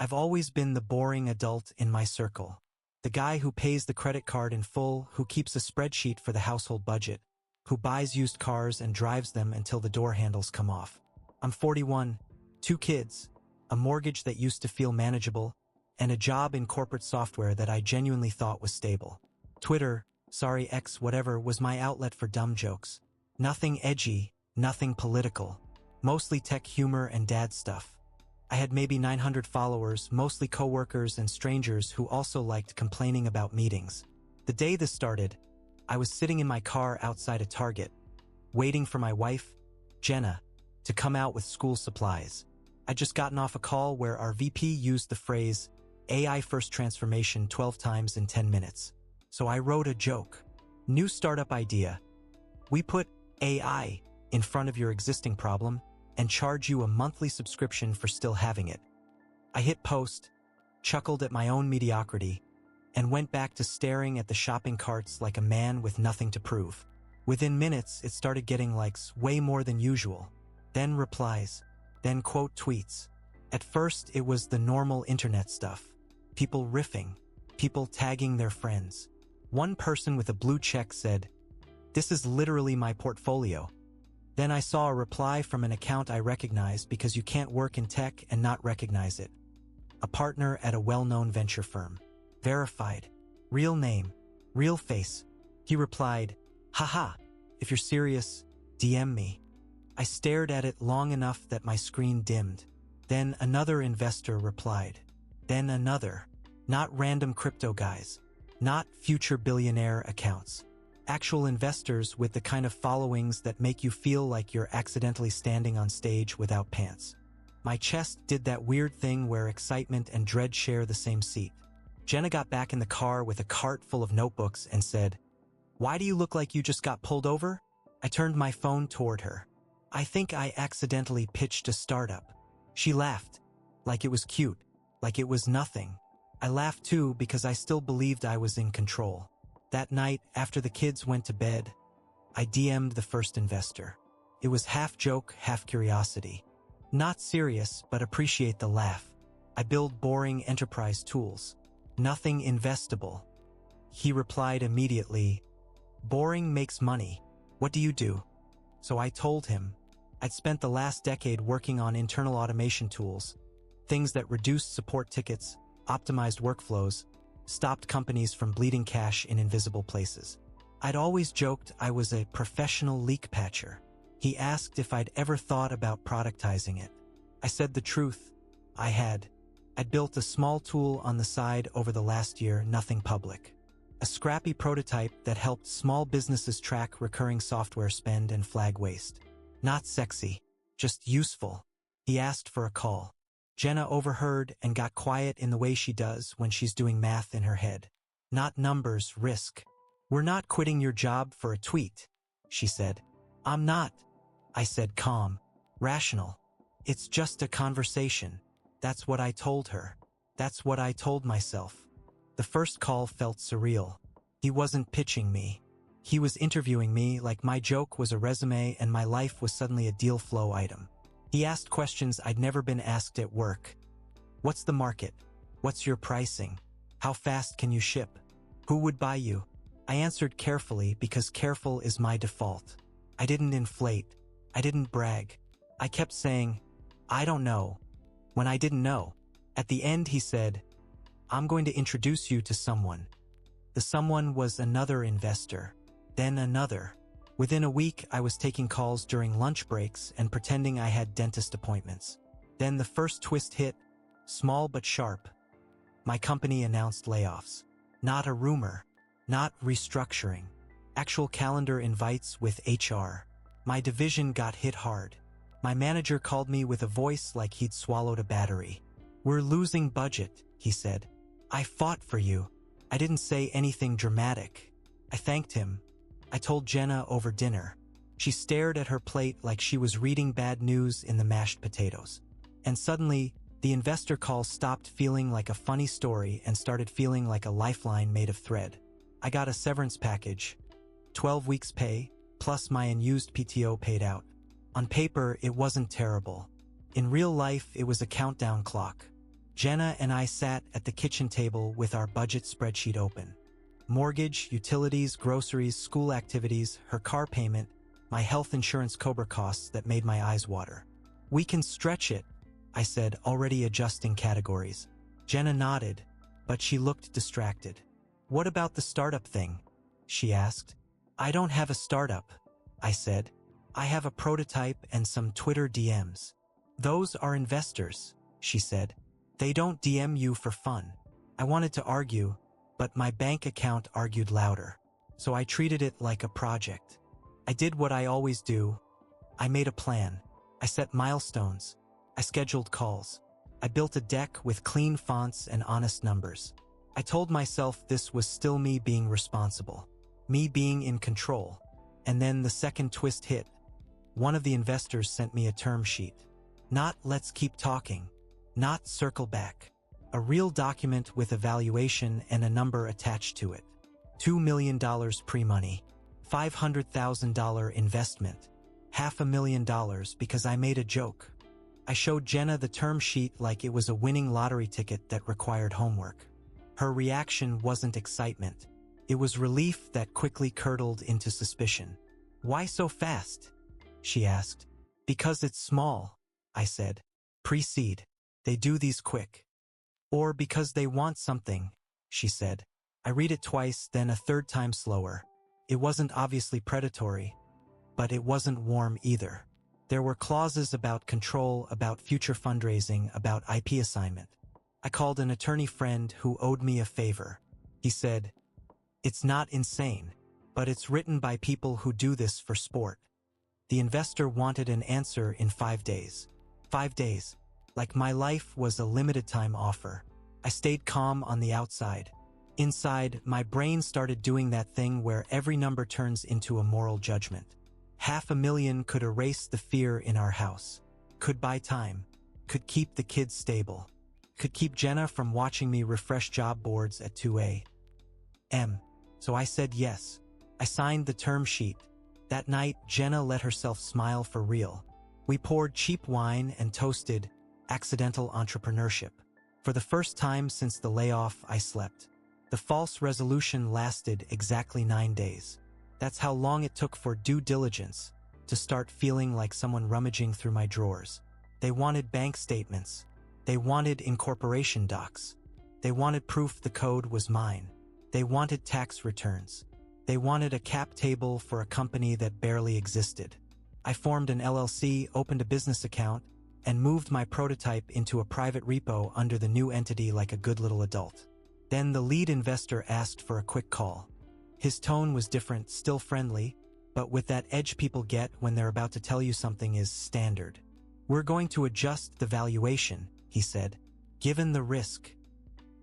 I've always been the boring adult in my circle. The guy who pays the credit card in full, who keeps a spreadsheet for the household budget, who buys used cars and drives them until the door handles come off. I'm 41, 2 kids, a mortgage that used to feel manageable, and a job in corporate software that I genuinely thought was stable. Twitter, sorry X whatever, was my outlet for dumb jokes. Nothing edgy, nothing political. Mostly tech humor and dad stuff. I had maybe 900 followers, mostly coworkers and strangers who also liked complaining about meetings. The day this started, I was sitting in my car outside a Target, waiting for my wife, Jenna, to come out with school supplies. I'd just gotten off a call where our VP used the phrase AI first transformation 12 times in 10 minutes. So I wrote a joke. New startup idea. We put AI in front of your existing problem and charge you a monthly subscription for still having it. I hit post, chuckled at my own mediocrity, and went back to staring at the shopping carts like a man with nothing to prove. Within minutes, it started getting likes, way more than usual. Then replies, then quote tweets. At first, it was the normal internet stuff. People riffing, people tagging their friends. One person with a blue check said, "This is literally my portfolio." Then I saw a reply from an account I recognized because you can't work in tech and not recognize it. A partner at a well-known venture firm. Verified. Real name. Real face. He replied, "Haha, if you're serious, DM me." I stared at it long enough that my screen dimmed. Then another investor replied. Then another. Not random crypto guys. Not future billionaire accounts. Actual investors with the kind of followings that make you feel like you're accidentally standing on stage without pants. My chest did that weird thing where excitement and dread share the same seat. Jenna got back in the car with a cart full of notebooks and said, "Why do you look like you just got pulled over?" I turned my phone toward her. "I think I accidentally pitched a startup." She laughed, like it was cute, like it was nothing. I laughed too because I still believed I was in control. That night, after the kids went to bed, I DM'd the first investor. It was half joke, half curiosity. Not serious, but appreciate the laugh. I build boring enterprise tools. Nothing investable. He replied immediately, "Boring makes money. What do you do?" So I told him I'd spent the last decade working on internal automation tools, things that reduced support tickets, optimized workflows, stopped companies from bleeding cash in invisible places. I'd always joked I was a professional leak patcher. He asked if I'd ever thought about productizing it. I said the truth. I had. I'd built a small tool on the side over the last year, nothing public. A scrappy prototype that helped small businesses track recurring software spend and flag waste. Not sexy, just useful. He asked for a call. Jenna overheard and got quiet in the way she does when she's doing math in her head. "Not numbers, risk. We're not quitting your job for a tweet," she said. "I'm not," I said, calm, rational. "It's just a conversation." That's what I told her. That's what I told myself. The first call felt surreal. He wasn't pitching me. He was interviewing me like my joke was a resume and my life was suddenly a deal flow item. He asked questions I'd never been asked at work. What's the market? What's your pricing? How fast can you ship? Who would buy you? I answered carefully because careful is my default. I didn't inflate. I didn't brag. I kept saying, "I don't know," when I didn't know. At the end he said, "I'm going to introduce you to someone." The someone was another investor. Then another. Within a week, I was taking calls during lunch breaks and pretending I had dentist appointments. Then the first twist hit, small but sharp. My company announced layoffs. Not a rumor. Not restructuring. Actual calendar invites with HR. My division got hit hard. My manager called me with a voice like he'd swallowed a battery. "We're losing budget," he said. "I fought for you." I didn't say anything dramatic. I thanked him. I told Jenna over dinner. She stared at her plate like she was reading bad news in the mashed potatoes. And suddenly, the investor call stopped feeling like a funny story and started feeling like a lifeline made of thread. I got a severance package, 12 weeks pay, plus my unused PTO paid out. On paper, it wasn't terrible. In real life, it was a countdown clock. Jenna and I sat at the kitchen table with our budget spreadsheet open. Mortgage, utilities, groceries, school activities, her car payment, my health insurance COBRA costs that made my eyes water. "We can stretch it," I said, already adjusting categories. Jenna nodded, but she looked distracted. "What about the startup thing?" she asked. "I don't have a startup," I said. "I have a prototype and some Twitter DMs." "Those are investors," she said. "They don't DM you for fun." I wanted to argue, but my bank account argued louder. So I treated it like a project. I did what I always do. I made a plan. I set milestones. I scheduled calls. I built a deck with clean fonts and honest numbers. I told myself this was still me being responsible, me being in control. And then the second twist hit. One of the investors sent me a term sheet. Not "let's keep talking," not "circle back." A real document with a valuation and a number attached to it. $2 million pre-money, $500,000 investment, $500,000 because I made a joke. I showed Jenna the term sheet like it was a winning lottery ticket that required homework. Her reaction wasn't excitement. It was relief that quickly curdled into suspicion. "Why so fast?" she asked. "Because it's small," I said. "Pre-seed. They do these quick." "Or because they want something," she said. I read it twice, then a third time slower. It wasn't obviously predatory, but it wasn't warm either. There were clauses about control, about future fundraising, about IP assignment. I called an attorney friend who owed me a favor. He said, "It's not insane, but it's written by people who do this for sport." The investor wanted an answer in 5 days. 5 days. Like my life was a limited-time offer. I stayed calm on the outside. Inside, my brain started doing that thing where every number turns into a moral judgment. $500,000 could erase the fear in our house. Could buy time. Could keep the kids stable. Could keep Jenna from watching me refresh job boards at 2 a.m. So I said yes. I signed the term sheet. That night, Jenna let herself smile for real. We poured cheap wine and toasted accidental entrepreneurship. For the first time since the layoff, I slept. The false resolution lasted exactly 9 days. That's how long it took for due diligence to start feeling like someone rummaging through my drawers. They wanted bank statements. They wanted incorporation docs. They wanted proof the code was mine. They wanted tax returns. They wanted a cap table for a company that barely existed. I formed an LLC, opened a business account, and moved my prototype into a private repo under the new entity like a good little adult. Then the lead investor asked for a quick call. His tone was different, still friendly, but with that edge people get when they're about to tell you something is standard. "We're going to adjust the valuation," he said, "given the risk."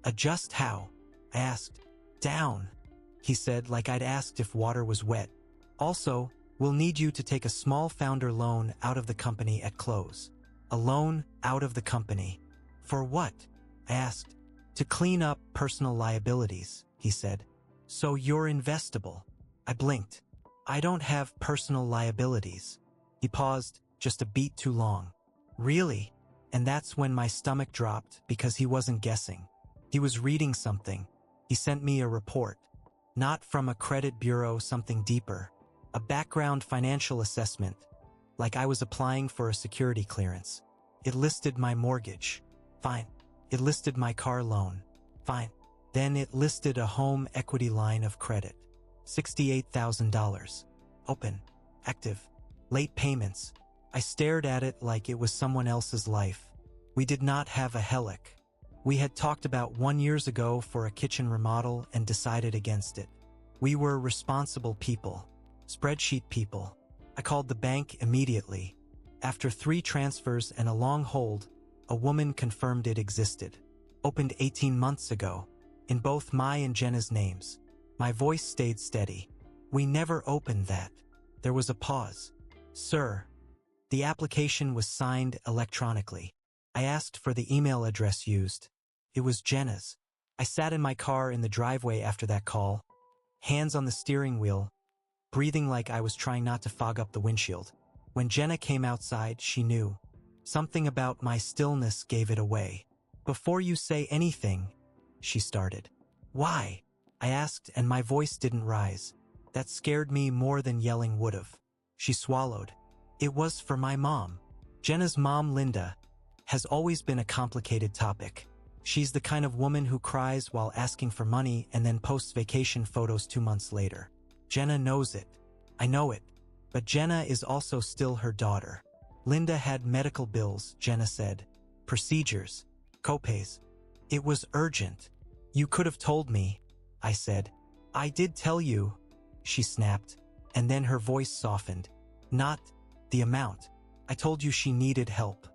"Adjust how?" I asked. "Down," he said, like I'd asked if water was wet. "Also, we'll need you to take a small founder loan out of the company at close." "A loan out of the company? For what?" I asked. "To clean up personal liabilities," he said. "So you're investable." I blinked. "I don't have personal liabilities." He paused, just a beat too long. "Really?" And that's when my stomach dropped because he wasn't guessing. He was reading something. He sent me a report. Not from a credit bureau, something deeper. A background financial assessment, like I was applying for a security clearance. It listed my mortgage. Fine. It listed my car loan. Fine. Then it listed a home equity line of credit. $68,000. Open. Active. Late payments. I stared at it like it was someone else's life. We did not have a HELOC. We had talked about 1 year ago for a kitchen remodel and decided against it. We were responsible people. Spreadsheet people. I called the bank immediately. After 3 transfers and a long hold, a woman confirmed it existed. Opened 18 months ago, in both my and Jenna's names. My voice stayed steady. "We never opened that." There was a pause. "Sir." The application was signed electronically. I asked for the email address used. It was Jenna's. I sat in my car in the driveway after that call, hands on the steering wheel, breathing like I was trying not to fog up the windshield. When Jenna came outside, she knew. Something about my stillness gave it away. Before you say anything, she started. Why? I asked, and my voice didn't rise. That scared me more than yelling would've. She swallowed. It was for my mom. Jenna's mom, Linda, has always been a complicated topic. She's the kind of woman who cries while asking for money and then posts vacation photos 2 months later. Jenna knows it. I know it. But Jenna is also still her daughter. Linda had medical bills, Jenna said. Procedures. Copays. It was urgent. You could have told me, I said. I did tell you, she snapped, and then her voice softened. Not the amount. I told you she needed help.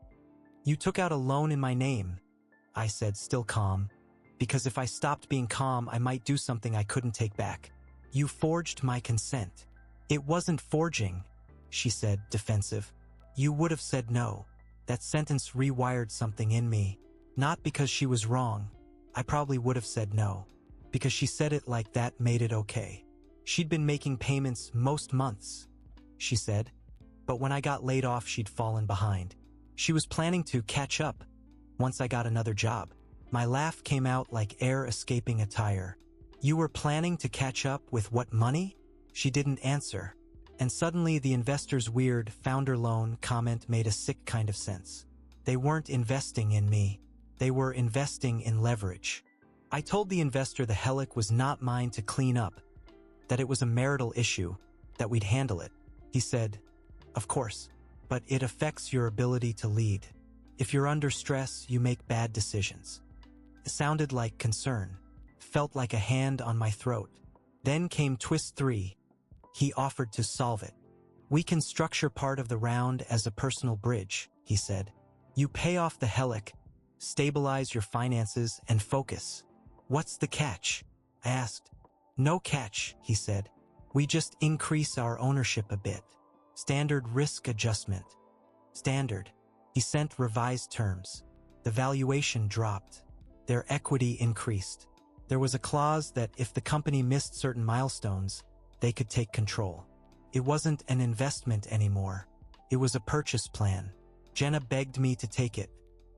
You took out a loan in my name, I said, still calm, because if I stopped being calm, I might do something I couldn't take back. You forged my consent. It wasn't forging, she said, defensive. You would have said no. That sentence rewired something in me. Not because she was wrong. I probably would have said no. Because she said it like that made it okay. She'd been making payments most months, she said. But when I got laid off, she'd fallen behind. She was planning to catch up once I got another job. My laugh came out like air escaping a tire. You were planning to catch up with what money? She didn't answer. And suddenly the investor's weird founder loan comment made a sick kind of sense. They weren't investing in me. They were investing in leverage. I told the investor the Helic was not mine to clean up, that it was a marital issue, that we'd handle it. He said, of course, but it affects your ability to lead. If you're under stress, you make bad decisions. It sounded like concern, felt like a hand on my throat. Then came twist 3. He offered to solve it. We can structure part of the round as a personal bridge, he said. You pay off the Helic, stabilize your finances, and focus. What's the catch? I asked. No catch, he said. We just increase our ownership a bit. Standard risk adjustment. Standard. He sent revised terms. The valuation dropped. Their equity increased. There was a clause that if the company missed certain milestones, they could take control. It wasn't an investment anymore. It was a purchase plan. Jenna begged me to take it.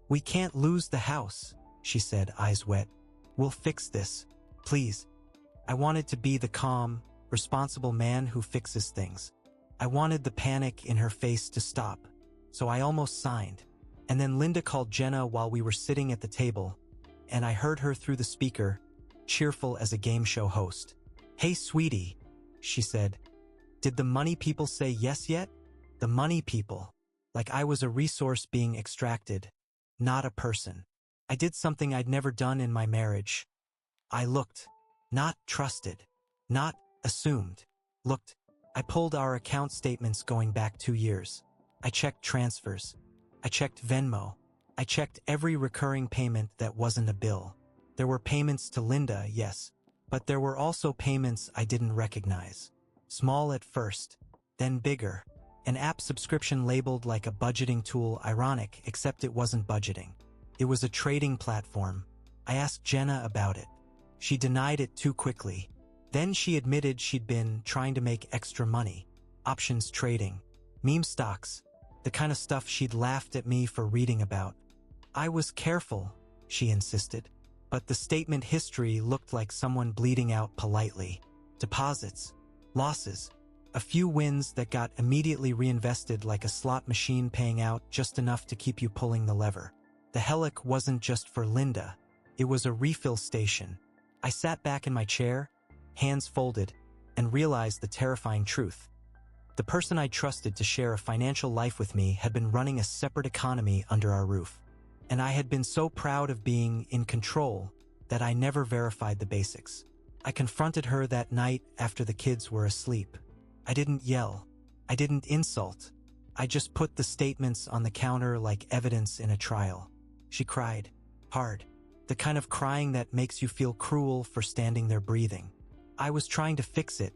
We can't lose the house, she said, eyes wet. We'll fix this, please. I wanted to be the calm, responsible man who fixes things. I wanted the panic in her face to stop, so I almost signed. And then Linda called Jenna while we were sitting at the table, and I heard her through the speaker, cheerful as a game show host. Hey, sweetie, she said. Did the money people say yes yet? The money people. Like I was a resource being extracted, not a person. I did something I'd never done in my marriage. I looked. Not trusted. Not assumed. Looked. I pulled our account statements going back 2 years. I checked transfers. I checked Venmo. I checked every recurring payment that wasn't a bill. There were payments to Linda, yes, but there were also payments I didn't recognize. Small at first, then bigger. An app subscription labeled like a budgeting tool, ironic, except it wasn't budgeting. It was a trading platform. I asked Jenna about it. She denied it too quickly. Then she admitted she'd been trying to make extra money. Options trading. Meme stocks. The kind of stuff she'd laughed at me for reading about. I was careful, she insisted. But the statement history looked like someone bleeding out politely. Deposits. Losses. A few wins that got immediately reinvested like a slot machine, paying out just enough to keep you pulling the lever. The Helic wasn't just for Linda. It was a refill station. I sat back in my chair, hands folded, and realized the terrifying truth. The person I trusted to share a financial life with me had been running a separate economy under our roof. And I had been so proud of being in control that I never verified the basics. I confronted her that night after the kids were asleep. I didn't yell. I didn't insult. I just put the statements on the counter like evidence in a trial. She cried. Hard. The kind of crying that makes you feel cruel for standing there breathing. I was trying to fix it,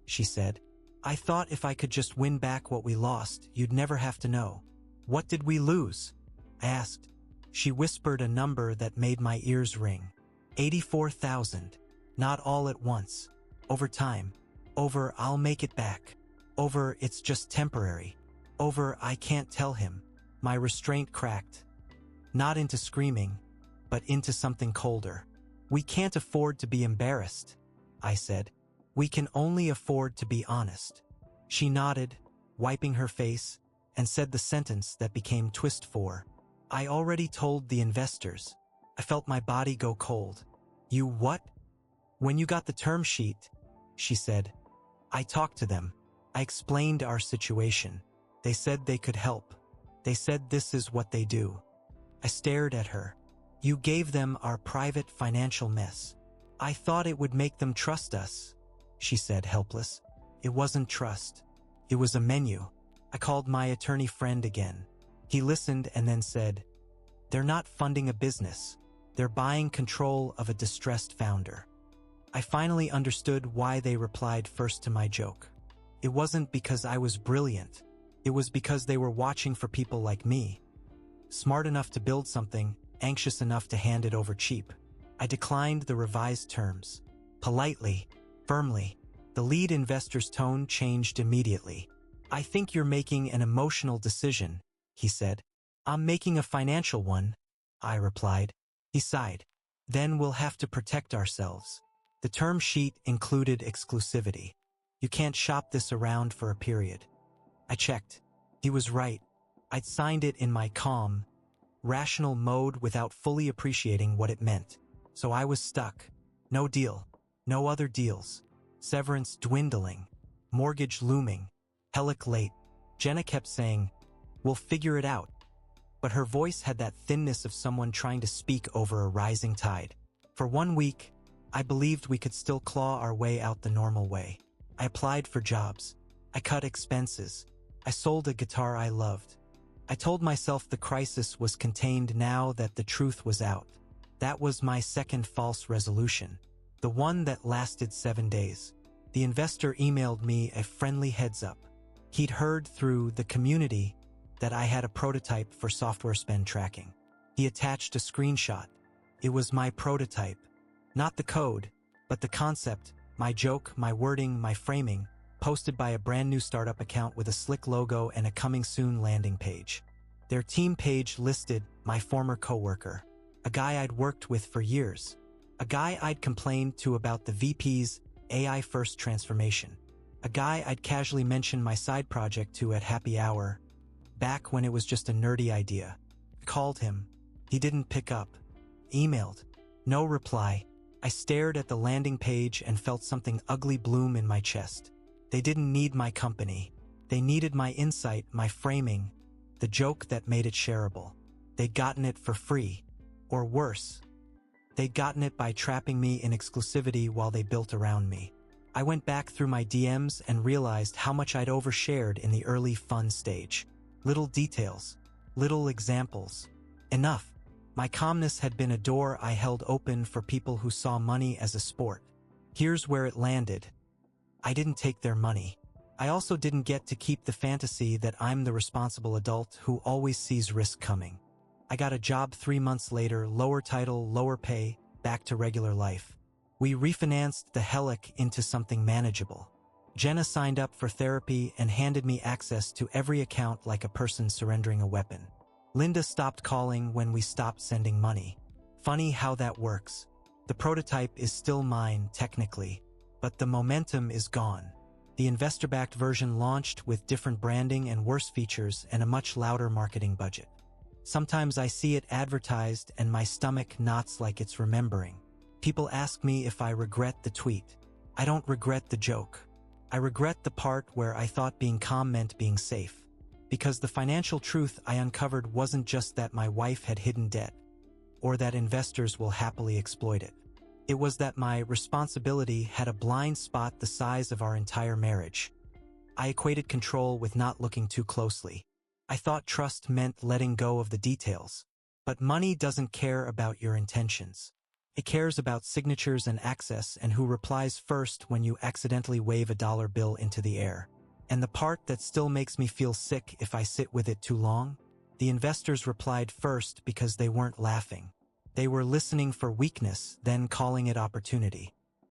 she said. I thought if I could just win back what we lost, you'd never have to know. What did we lose? I asked. She whispered a number that made my ears ring. 84,000. Not all at once. Over time. Over I'll make it back. Over it's just temporary. Over I can't tell him. My restraint cracked. Not into screaming, but into something colder. "We can't afford to be embarrassed," I said. "We can only afford to be honest." She nodded, wiping her face, and said the sentence that became twist 4. "I already told the investors." I felt my body go cold. "You what?" "When you got the term sheet," she said. "I talked to them. I explained our situation. They said they could help. They said this is what they do." I stared at her. "You gave them our private financial mess. I thought it would make them trust us," she said, helpless. "It wasn't trust. It was a menu." I called my attorney friend again. He listened and then said, "They're not funding a business. They're buying control of a distressed founder." I finally understood why they replied first to my joke. It wasn't because I was brilliant. It was because they were watching for people like me. Smart enough to build something, anxious enough to hand it over cheap. I declined the revised terms. Politely, firmly. The lead investor's tone changed immediately. "I think you're making an emotional decision," he said. "I'm making a financial one," I replied. He sighed. "Then we'll have to protect ourselves." The term sheet included exclusivity. "You can't shop this around for a period." I checked. He was right. I'd signed it in my calm, rational mode without fully appreciating what it meant. So I was stuck. No deal. No other deals. Severance dwindling. Mortgage looming. Helic late. Jenna kept saying, "We'll figure it out." But her voice had that thinness of someone trying to speak over a rising tide. For 1 week, I believed we could still claw our way out the normal way. I applied for jobs. I cut expenses. I sold a guitar I loved. I told myself the crisis was contained now that the truth was out. That was my second false resolution, the one that lasted 7 days. The investor emailed me a friendly heads up. He'd heard through the community that I had a prototype for software spend tracking. He attached a screenshot. It was my prototype. Not the code, but the concept, my joke, my wording, my framing, posted by a brand new startup account with a slick logo and a coming soon landing page. Their team page listed my former coworker, a guy I'd worked with for years, a guy I'd complained to about the VP's AI-first transformation, a guy I'd casually mentioned my side project to at happy hour, back when it was just a nerdy idea. I called him. He didn't pick up. Emailed. No reply. I stared at the landing page and felt something ugly bloom in my chest. They didn't need my company. They needed my insight, my framing, the joke that made it shareable. They'd gotten it for free. Or worse, they'd gotten it by trapping me in exclusivity while they built around me. I went back through my DMs and realized how much I'd overshared in the early fun stage. Little details, little examples. Enough. My calmness had been a door I held open for people who saw money as a sport. Here's where it landed. I didn't take their money. I also didn't get to keep the fantasy that I'm the responsible adult who always sees risk coming. I got a job 3 months later, lower title, lower pay, back to regular life. We refinanced the Helic into something manageable. Jenna signed up for therapy and handed me access to every account like a person surrendering a weapon. Linda stopped calling when we stopped sending money. Funny how that works. The prototype is still mine, technically, but the momentum is gone. The investor-backed version launched with different branding and worse features and a much louder marketing budget. Sometimes I see it advertised and my stomach knots like it's remembering. People ask me if I regret the tweet. I don't regret the joke. I regret the part where I thought being calm meant being safe. Because the financial truth I uncovered wasn't just that my wife had hidden debt, or that investors will happily exploit it. It was that my responsibility had a blind spot the size of our entire marriage. I equated control with not looking too closely. I thought trust meant letting go of the details. But money doesn't care about your intentions. It cares about signatures and access and who replies first when you accidentally wave a dollar bill into the air. And the part that still makes me feel sick if I sit with it too long? The investors replied first because they weren't laughing. They were listening for weakness, then calling it opportunity.